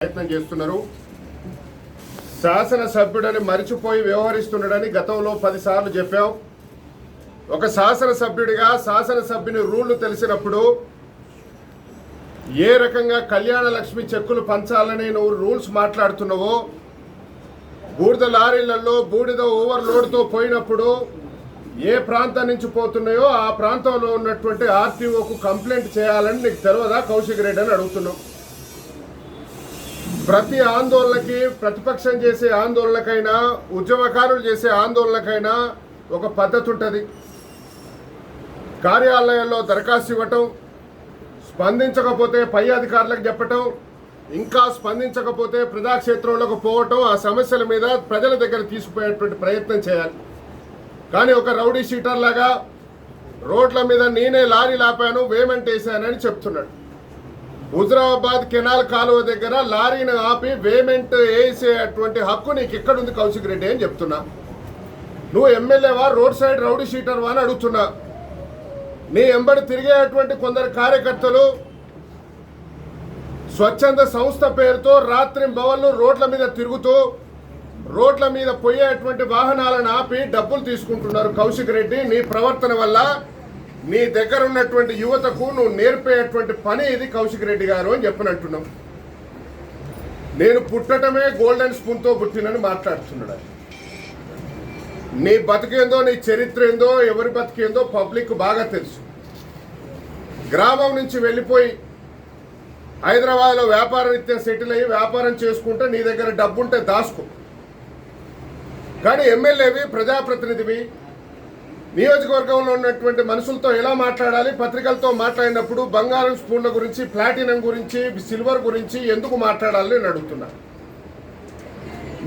ప్రయత్నం చేస్తున్నారు. శాసనసభ్యుడని మరిచిపోయి వ్యవహరిస్తున్నాడని గతంలో 10 సార్లు చెప్పాం. ఒక శాసనసభ్యుడిగా శాసనసభ్యుని రూళ్లు తెలిసినప్పుడు ఏ రకంగా కళ్యాణ లక్ష్మి చెక్కులు పంచాలని నువ్వు రూల్స్ మాట్లాడుతున్నావో, బూడిద లారీలలో బూడిద ఓవర్లోడ్తో పోయినప్పుడు ఏ ప్రాంతం నుంచి పోతున్నాయో ఆ ప్రాంతంలో ఉన్నటువంటి ఆర్టీఓకు కంప్లైంట్ చేయాలని నీకు తెలియదా కౌశిక్ రెడ్డి అని అడుగుతున్నావు. ప్రతి ఆందోళనకి, ప్రతిపక్షం చేసే ఆందోళనకైనా, ఉద్యమకారులు చేసే ఆందోళనకైనా ఒక పద్ధతి ఉంటుంది. కార్యాలయాల్లో దరఖాస్తు ఇవ్వటం, స్పందించకపోతే పై అధికారులకు చెప్పటం, ఇంకా స్పందించకపోతే ప్రజాక్షేత్రంలోకి పోవటం, ఆ సమస్యల మీద ప్రజల దగ్గర తీసుకుపోయేటువంటి ప్రయత్నం చేయాలి. కానీ ఒక రౌడీ షీటర్ లాగా రోడ్ల మీద నేనే లారీ లాపాను, వేమెంట్ వేసానని చెప్తున్నాడు. హుజరాబాద్ కెనాల్ కాలువ దగ్గర లారీని ఆపి వేమెంట్ వేసేటువంటి హక్కు నీకు ఎక్కడుంది కౌశిక్ రెడ్డి అని చెప్తున్నా. నువ్వు ఎమ్మెల్యేవా, రోడ్ సైడ్ రౌడీ షీటర్వా అని అడుగుతున్నా. నీ ఎంబడి తిరిగేటువంటి కొందరు కార్యకర్తలు స్వచ్ఛంద సంస్థ పేరుతో రాత్రి బవళ్ళు రోడ్ల మీద తిరుగుతూ రోడ్ల మీద పోయేటువంటి వాహనాలను ఆపి డబ్బులు తీసుకుంటున్నారు. కౌశిక్ రెడ్డి, నీ ప్రవర్తన వల్ల నీ దగ్గర ఉన్నటువంటి యువతకు నువ్వు నేర్పేటువంటి పని ఇది కౌశిక్ రెడ్డి గారు అని చెప్పినట్టున్నాం. నేను పుట్టటమే గోల్డెన్ స్పూన్తో పుట్టినని మాట్లాడుతున్నాడు. నీ బతికేందో, నీ చరిత్ర ఏందో, ఎవరి బతికేందో పబ్లిక్ బాగా తెలుసు. గ్రామం నుంచి వెళ్ళిపోయి హైదరాబాద్లో వ్యాపార రీత్యా సెటిల్ అయ్యి వ్యాపారం చేసుకుంటే నీ దగ్గర డబ్బుంటే దాచుకో. కానీ ఎమ్మెల్యేవి, ప్రజాప్రతినిధివి, నియోజకవర్గంలో ఉన్నటువంటి మనుషులతో ఎలా మాట్లాడాలి, పత్రికలతో మాట్లాడినప్పుడు బంగారం స్పూన్ల గురించి, ప్లాటినం గురించి, సిల్వర్ గురించి ఎందుకు మాట్లాడాలని నేను అడుగుతున్నా.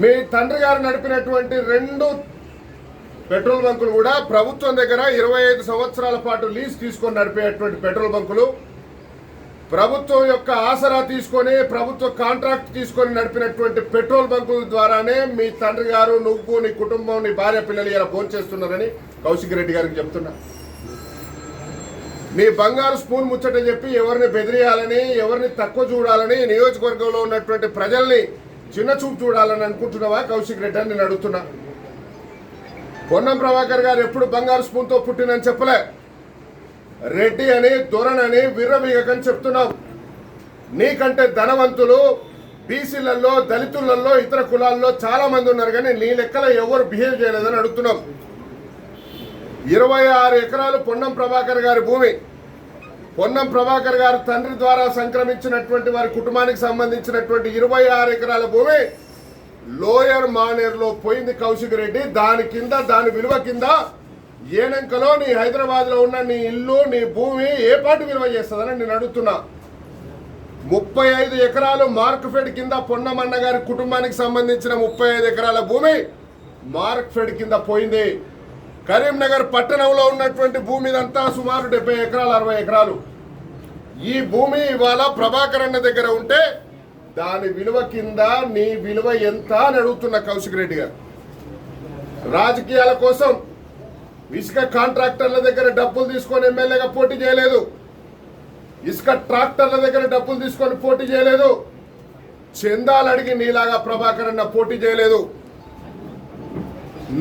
మీ తండ్రి గారు నడిపినటువంటి 2 పెట్రోల్ బంకులు కూడా ప్రభుత్వం దగ్గర 25 సంవత్సరాల పాటు లీజ్ తీసుకొని నడిపేటువంటి పెట్రోల్ బంకులు, ప్రభుత్వం యొక్క ఆసరా తీసుకొని, ప్రభుత్వ కాంట్రాక్ట్ తీసుకొని నడిపినటువంటి పెట్రోల్ బంకుల ద్వారానే మీ తండ్రి గారు, నువ్వు, నీ కుటుంబం, నీ భార్య పిల్లలు ఇలా భోంచేస్తున్నారని కౌశిక్ రెడ్డి గారికి చెప్తున్నా. నీ బంగారు స్పూన్ ముచ్చట చెప్పి ఎవరిని బెదిరియాలని, ఎవరిని తక్కువ చూడాలని, నియోజకవర్గంలో ఉన్నటువంటి ప్రజల్ని చిన్న చూపు చూడాలని అనుకుంటున్నావా కౌశిక్ రెడ్డి అని నేను అడుగుతున్నా. పొన్నం ప్రభాకర్ గారు ఎప్పుడు బంగారు స్పూన్తో పుట్టినని చెప్పలే. రెడ్డి అని, దొరనని విర్రవీగకని చెప్తున్నావు. నీకంటే ధనవంతులు బీసీలలో, దళితులలో, ఇతర కులాల్లో చాలా మంది ఉన్నారు. కానీ నీ లెక్కలో ఎవరు బిహేవ్ చేయలేదని అడుగుతున్నాం. 26 ఎకరాలు పొన్నం ప్రభాకర్ గారి భూమి. పొన్నం ప్రభాకర్ గారు తండ్రి ద్వారా సంక్రమించినటువంటి వారి కుటుంబానికి సంబంధించినటువంటి 26 ఎకరాల భూమి లోయర్ మానేరులో పోయింది కౌశిక్ రెడ్డి. దాని కింద, దాని విలువ కింద ఏనంకలో నీ హైదరాబాద్లో ఉన్న నీ ఇల్లు, నీ భూమి ఏ పాటు విలువ చేస్తుందని నేను అడుగుతున్నా. 35 ఎకరాలు మార్క్ఫెడ్ కింద పొన్నమన్న గారి కుటుంబానికి సంబంధించిన 35 ఎకరాల భూమి మార్క్ఫెడ్ కింద పోయింది. కరీంనగర్ పట్టణంలో ఉన్నటువంటి భూమి అంతా సుమారు 70 ఎకరాలు, 60 ఎకరాలు. ఈ భూమి ఇవాళ ప్రభాకర్ అన్న దగ్గర ఉంటే దాని విలువ కింద నీ విలువ ఎంత అని అడుగుతున్న కౌశిక్ రెడ్డి గారు. రాజకీయాల కోసం ఇసుక కాంట్రాక్టర్ల దగ్గర డబ్బులు తీసుకొని ఎమ్మెల్యేగా పోటీ చేయలేదు. ఇసుక ట్రాక్టర్ల దగ్గర డబ్బులు తీసుకొని పోటీ చేయలేదు. చందాలు అడిగి నీలాగా ప్రభాకర్ అన్న పోటీ చేయలేదు.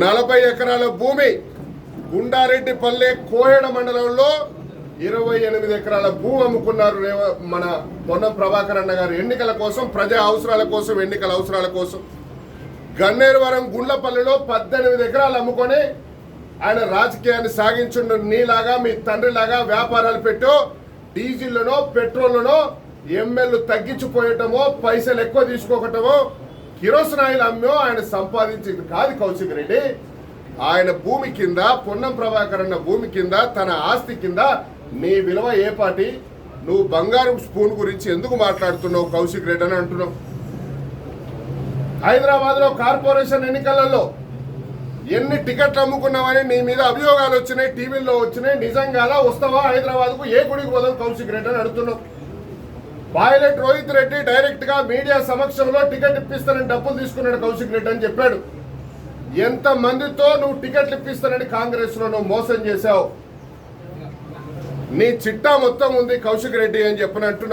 40 ఎకరాల భూమి గుండారెడ్డిపల్లె కోయడ మండలంలో 28 ఎకరాల భూమి అమ్ముకున్నారు మన పొన్నం ప్రభాకర్ అన్న గారు ఎన్నికల కోసం, ప్రజా అవసరాల కోసం, ఎన్నికల అవసరాల కోసం. గన్నేరువరం గుండ్లపల్లిలో 18 ఎకరాలు అమ్ముకొని ఆయన రాజకీయాన్ని సాగించుండు. నీలాగా, మీ తండ్రిలాగా వ్యాపారాలు పెట్టో, డీజిల్లోనో పెట్రోల్లోనో ఎమ్మెల్యేలు తగ్గించిపోయటమో, పైసలు ఎక్కువ తీసుకోకటమో, కిరోసినాయిల్ అమ్మో ఆయన సంపాదించింది కాదు కౌశిక్ రెడ్డి. ఆయన భూమి కింద, పొన్నం ప్రభాకర్ అన్న భూమి కింద, తన ఆస్తి కింద నీ విలువ ఏ పాటి? నువ్వు బంగారం స్పూన్ గురించి ఎందుకు మాట్లాడుతున్నావు కౌశిక్ రెడ్డి అని అంటున్నావు. హైదరాబాద్లో కార్పొరేషన్ ఎన్నికలలో ఎన్ని టికెట్లు అమ్ముకున్నావని నీ మీద అభియోగాలు వచ్చినాయి, టీవీల్లో వచ్చినాయి. నిజంగా వస్తావా హైదరాబాద్కు? ఏ గుడికి పోదాం కౌశిక్ రెడ్డి అని అడుగుతున్నావు. పైలట్ రోహిత్ రెడ్డి డైరెక్ట్ గా మీడియా సమక్షంలో టికెట్ ఇప్పిస్తానని డబ్బులు తీసుకున్నాడు కౌశిక్ రెడ్డి అని చెప్పాడు. ఎంత మందితో నువ్వు టికెట్లు ఇప్పిస్తానని కాంగ్రెస్ లో నువ్వు మోసం చేశావు. నీ చిట్టా మొత్తం ఉంది కౌశిక్ రెడ్డి అని చెప్పినట్టు